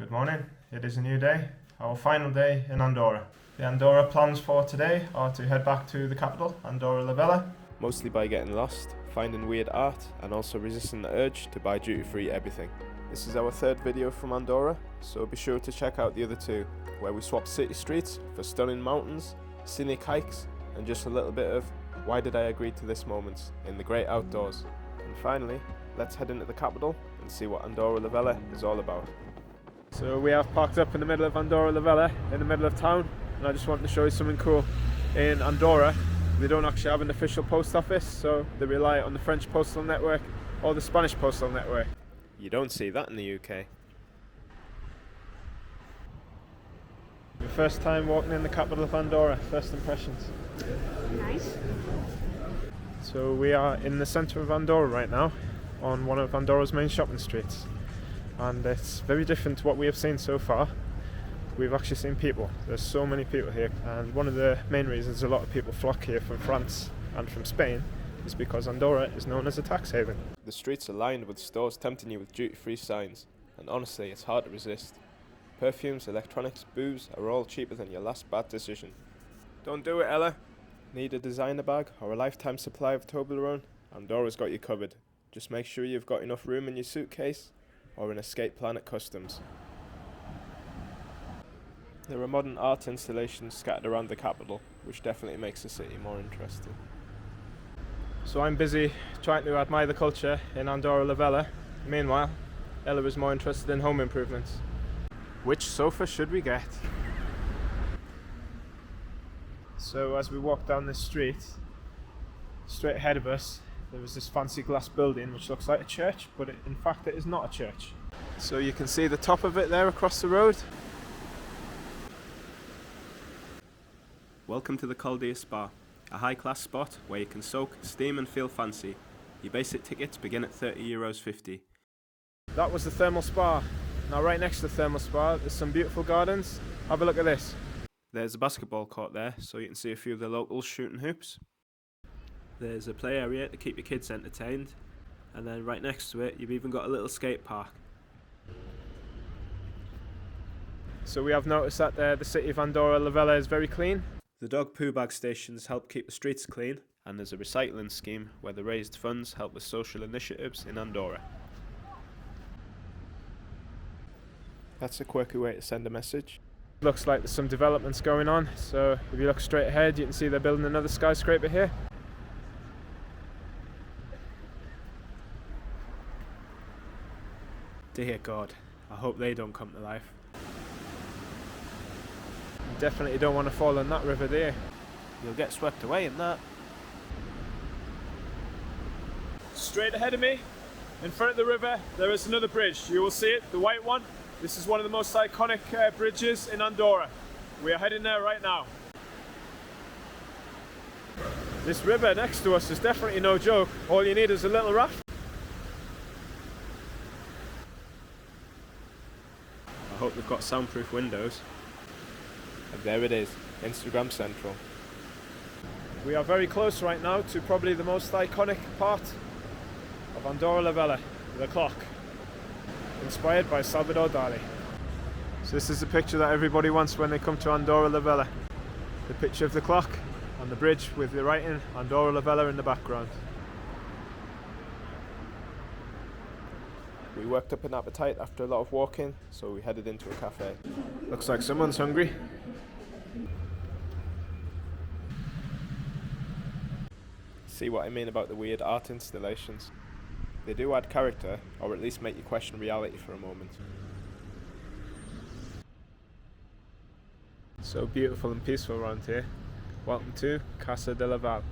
Good morning. It is a new day, our final day in Andorra. The Andorra plans for today are to head back to the capital, Andorra la Vella, mostly by getting lost, finding weird art, and also resisting the urge to buy duty-free everything. This is our third video from Andorra, so be sure to check out the other two, where we swap city streets for stunning mountains, scenic hikes, and just a little bit of why did I agree to this moments in the great outdoors. And finally, let's head into the capital and see what Andorra la Vella is all about. So we have parked up in the middle of Andorra la Vella, in the middle of town, and I just wanted to show you something cool. In Andorra, they don't actually have an official post office, so they rely on the French postal network or the Spanish postal network. You don't see that in the UK. Your first time walking in the capital of Andorra, first impressions? Nice. So we are in the centre of Andorra right now, on one of Andorra's main shopping streets. And it's very different to what we have seen so far. We've actually seen people. There's so many people here, and one of the main reasons a lot of people flock here from France and from Spain is because Andorra is known as a tax haven. The streets are lined with stores tempting you with duty-free signs, and honestly it's hard to resist. Perfumes, electronics, booze are all cheaper than your last bad decision. Don't do it, Ella. Need a designer bag or a lifetime supply of Toblerone? Andorra's got you covered. Just make sure you've got enough room in your suitcase or an Escape Plan at customs. There are modern art installations scattered around the capital, which definitely makes the city more interesting. So I'm busy trying to admire the culture in Andorra la Vella. Meanwhile, Ella is more interested in home improvements. Which sofa should we get? So as we walk down this street, straight ahead of us, there is this fancy glass building which looks like a church, but in fact it is not a church. So you can see the top of it there across the road. Welcome to the Col Dia Spa, a high-class spot where you can soak, steam and feel fancy. Your basic tickets begin at €30.50. That was the thermal spa. Now right next to the thermal spa there's some beautiful gardens. Have a look at this. There's a basketball court there, so you can see a few of the locals shooting hoops. There's a play area to keep your kids entertained, and then right next to it you've even got a little skate park. So we have noticed that the city of Andorra la Vella is very clean. The dog poo bag stations help keep the streets clean, and there's a recycling scheme where the raised funds help with social initiatives in Andorra. That's a quirky way to send a message. Looks like there's some developments going on, so if you look straight ahead you can see they're building another skyscraper here. Dear God, I hope they don't come to life. You definitely don't want to fall in that river there. You'll get swept away in that. Straight ahead of me, in front of the river, there is another bridge. You will see it, the white one. This is one of the most iconic bridges in Andorra. We are heading there right now. This river next to us is definitely no joke. All you need is a little raft. I hope they've got soundproof windows. And there it is, Instagram Central. We are very close right now to probably the most iconic part of Andorra la Vella, the clock. Inspired by Salvador Dali. So this is the picture that everybody wants when they come to Andorra la Vella. The picture of the clock on the bridge with the writing Andorra la Vella in the background. We worked up an appetite after a lot of walking, so we headed into a cafe. Looks like someone's hungry. See what I mean about the weird art installations? They do add character, or at least make you question reality for a moment. So beautiful and peaceful around here. Welcome to Casa de la Vall,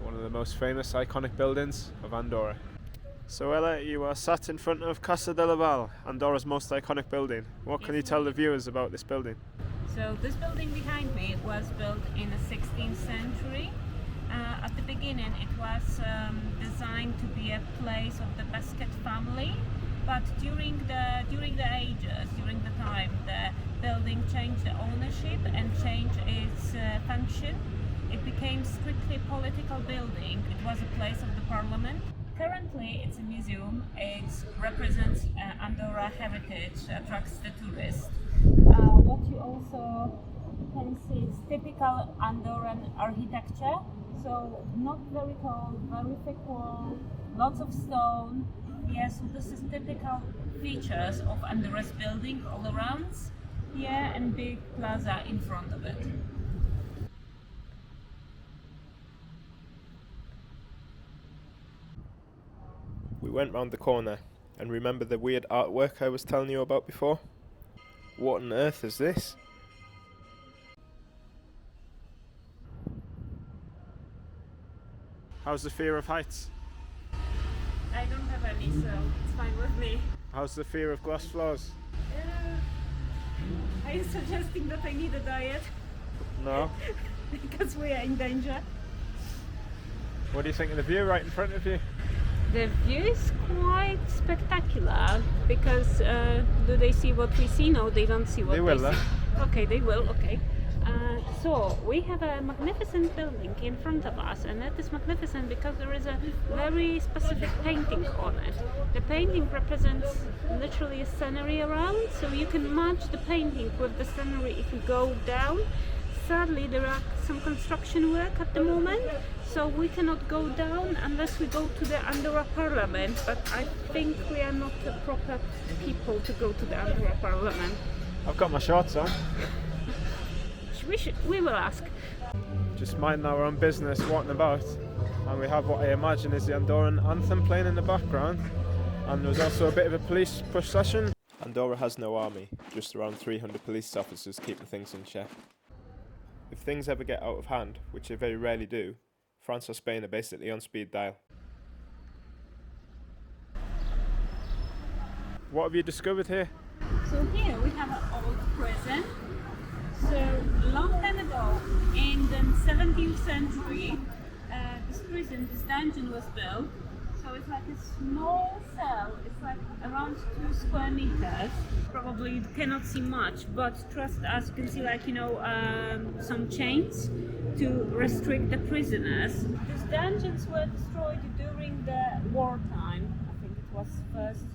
one of the most famous iconic buildings of Andorra. So Ella, you are sat in front of Casa de la Vall, Andorra's most iconic building. What can you tell the viewers about this building? So this building behind me was built in the 16th century. At the beginning it was designed to be a place of the Besket family, but during the ages, during the time, the building changed the ownership and changed its function. It became strictly political building. It was a place of the parliament. Currently, it's a museum. It represents Andorra heritage, attracts the tourists. What you also can see is typical Andorran architecture. So not very tall, very thick wall, lots of stone. Yes, so this is typical features of Andorra's building all around here, and big plaza in front of it. We went round the corner, and remember the weird artwork I was telling you about before? What on earth is this? How's the fear of heights? I don't have any, so it's fine with me. How's the fear of glass floors? Are you suggesting that I need a diet? No. Because we are in danger. What do you think of the view right in front of you? The view is quite spectacular because do they see what we see? No, they don't see what They will, see. Okay, they will, okay. So we have a magnificent building in front of us, and it is magnificent because there is a very specific painting on it. The painting represents literally a scenery around, so you can match the painting with the scenery if you go down. Sadly, there are some construction work at the moment, so we cannot go down unless we go to the Andorra Parliament, but I think we are not the proper people to go to the Andorra Parliament. I've got my shorts on. We will ask. Just minding our own business, walking about, and we have what I imagine is the Andorran anthem playing in the background, and there's also a bit of a police procession. Andorra has no army, just around 300 police officers keeping things in check. If things ever get out of hand, which they very rarely do, France or Spain are basically on speed dial. What have you discovered here? So here we have an old prison. So long time ago, in the 17th century, this prison, this dungeon was built. So it's like a small cell. It's like around 2 square meters. Probably you cannot see much, but trust us, you can see some chains to restrict the prisoners. These dungeons were destroyed during the wartime. I think it was First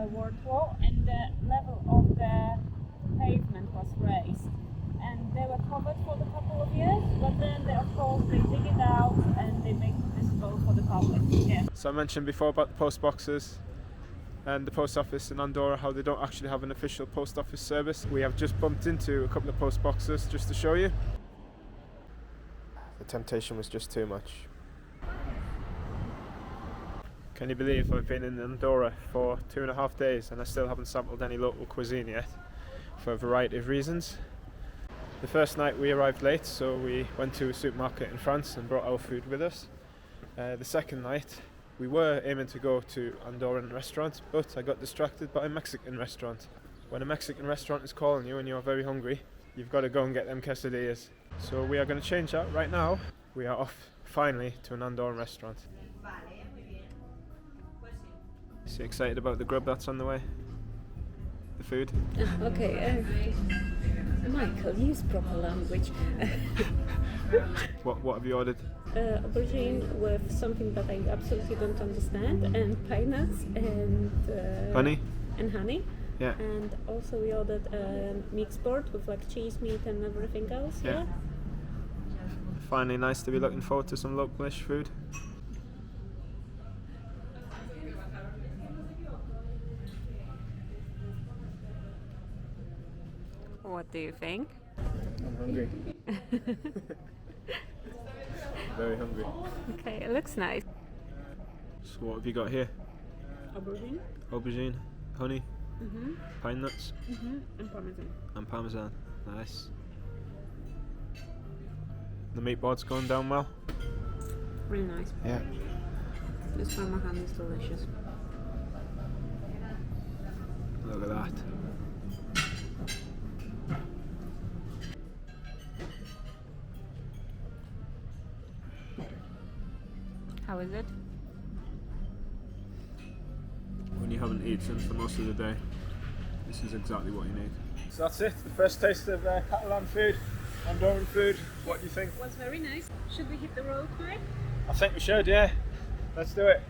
World War, and the level of the pavement was raised, and they were covered for a couple of years, but then of course they dig it out and they make it visible for the public. Yeah. So I mentioned before about the post boxes and the post office in Andorra, how they don't actually have an official post office service. We have just bumped into a couple of post boxes just to show you. The temptation was just too much. Can you believe I've been in Andorra for 2.5 days and I still haven't sampled any local cuisine yet, for a variety of reasons. The first night we arrived late, so we went to a supermarket in France and brought our food with us. The second night we were aiming to go to Andorran restaurants, but I got distracted by a Mexican restaurant. When a Mexican restaurant is calling you and you're very hungry, you've got to go and get them quesadillas. So we are going to change that right now. We are off finally to an Andorran restaurant. So you excited about the grub that's on the way? The food? Okay, Michael, use proper language. What have you ordered? Aubergine with something that I absolutely don't understand, and pine nuts, and Honey? And honey. Yeah. And also we ordered a mixed board with like cheese, meat, and everything else. Yeah. Finally, nice to be looking forward to some localish food. What do you think? I'm hungry. Very hungry. Okay, it looks nice. So what have you got here? Aubergine. Aubergine, honey, Mhm. pine nuts, And parmesan. and parmesan. Nice. The meat board's going down well. Really nice. Yeah. This parmesan is delicious. Look at that. How is it? When you haven't eaten for most of the day, this is exactly what you need. So that's it, the first taste of Catalan food, Andorran food. What do you think? Was very nice. Should we hit the road, Mike? I think we should, yeah. Let's do it.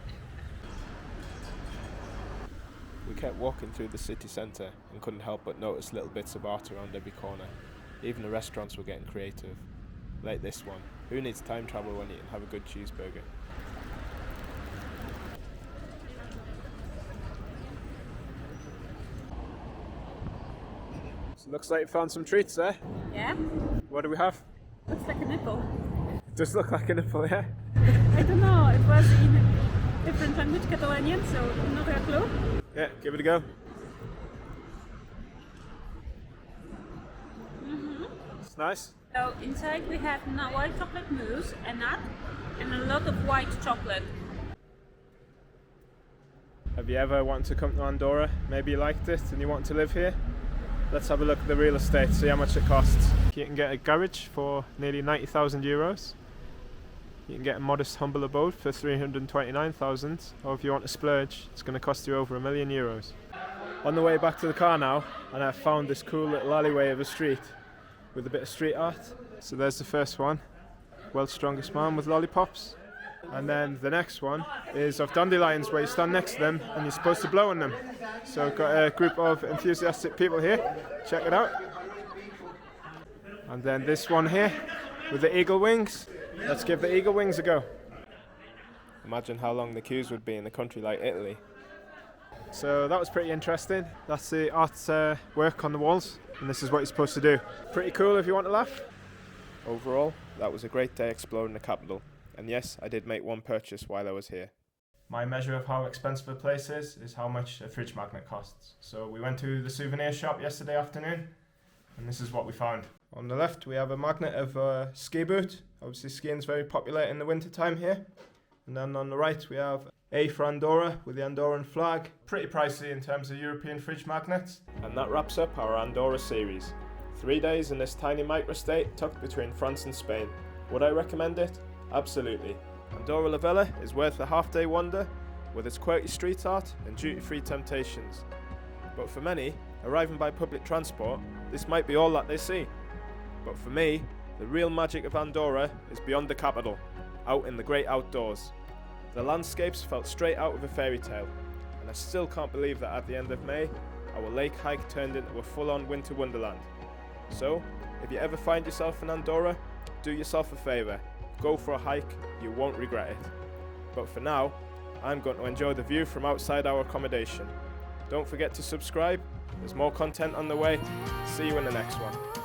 We kept walking through the city centre and couldn't help but notice little bits of art around every corner. Even the restaurants were getting creative. Like this one. Who needs time travel when you can have a good cheeseburger? So looks like you found some treats there. Yeah, What do we have? looks like a nipple. It does look like a nipple, yeah? I don't know, it was in different language, Catalanian, so not a clue. Yeah, give it a go. It's nice. So inside we have white chocolate mousse, a nut, and a lot of white chocolate. Have you ever wanted to come to Andorra? Maybe you liked it and you want to live here? Let's have a look at the real estate, see how much it costs. You can get a garage for nearly 90,000 euros. You can get a modest humble abode for 329,000, or if you want to splurge, it's going to cost you over €1 million. On the way back to the car now, and I found this cool little alleyway of a street with a bit of street art. So there's the first one, World's Strongest Man with lollipops. And then the next one is of dandelions, where you stand next to them and you're supposed to blow on them. So I've got a group of enthusiastic people here, check it out. And then this one here with the eagle wings. Let's give the eagle wings a go. Imagine how long the queues would be in a country like Italy. So that was pretty interesting. That's the art work on the walls, and this is what you're supposed to do. Pretty cool if you want to laugh. Overall, that was a great day exploring the capital. And yes, I did make one purchase while I was here. My measure of how expensive a place is how much a fridge magnet costs. So we went to the souvenir shop yesterday afternoon, and this is what we found. On the left we have a magnet of a ski boot. Obviously skiing's very popular in the winter time here. And then on the right we have A for Andorra with the Andorran flag. Pretty pricey in terms of European fridge magnets. And that wraps up our Andorra series. 3 days in this tiny microstate tucked between France and Spain. Would I recommend it? Absolutely. Andorra la Vella is worth a half-day wander with its quirky street art and duty-free temptations. But for many, arriving by public transport, this might be all that they see. But for me, the real magic of Andorra is beyond the capital, out in the great outdoors. The landscapes felt straight out of a fairy tale, and I still can't believe that at the end of May, our lake hike turned into a full-on winter wonderland. So, if you ever find yourself in Andorra, do yourself a favour. Go for a hike, you won't regret it. But for now, I'm going to enjoy the view from outside our accommodation. Don't forget to subscribe, there's more content on the way. See you in the next one.